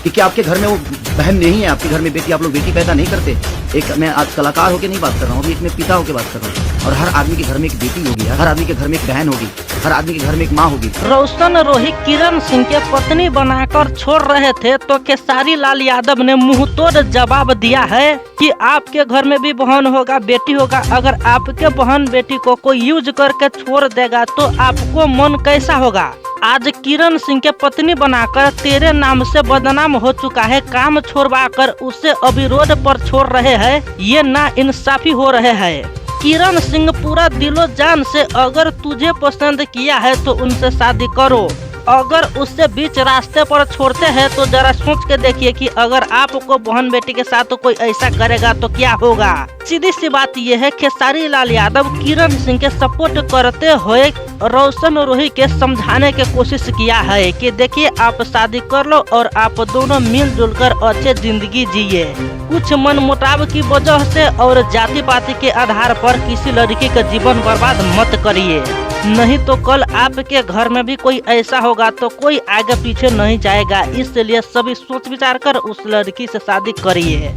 कि क्या आपके घर में वो बहन नहीं है, आपके घर में बेटी, आप लोग बेटी पैदा नहीं करते? एक मैं आज कलाकार होकर नहीं बात कर रहा हूँ, अभी एक मैं पिता होकर बात कर रहा हूँ। और हर आदमी के घर में एक बेटी होगी, हर आदमी के घर में एक बहन होगी, हर आदमी के घर में एक माँ होगी। रोशन रोही किरण सिंह के पत्नी बनाकर छोड़ रहे थे तो खेसारी लाल यादव ने मुंहतोड़ जवाब दिया है कि आपके घर में भी बहन होगा, बेटी होगा। अगर आपके बहन बेटी को कोई यूज करके छोड़ देगा तो आपको मन कैसा होगा? आज किरण सिंह के पत्नी बनाकर तेरे नाम से बदनाम हो चुका है, काम छोड़वाकर उसे अभी रोड पर छोड़ रहे हैं। ये ना इंसाफी हो रहे हैं। किरण सिंह पूरा दिलो जान से अगर तुझे पसंद किया है तो उनसे शादी करो। अगर उससे बीच रास्ते पर छोड़ते हैं तो जरा सोच के देखिए कि अगर आपको बहन बेटी के साथ तो कोई ऐसा करेगा तो क्या होगा। सीधी सी बात यह है, खेसारी लाल यादव किरण सिंह के सपोर्ट करते हुए रोशन रोही के समझाने की कोशिश किया है कि देखिए आप शादी कर लो और आप दोनों मिलजुल कर अच्छे जिंदगी जिए। कुछ मन मुटाव की वजह से और जाति पाति के आधार पर किसी लड़की का जीवन बर्बाद मत करिए, नहीं तो कल आपके घर में भी कोई ऐसा होगा तो कोई आगे पीछे नहीं जाएगा। इसलिए सभी सोच विचार कर उस लड़की से शादी करिए।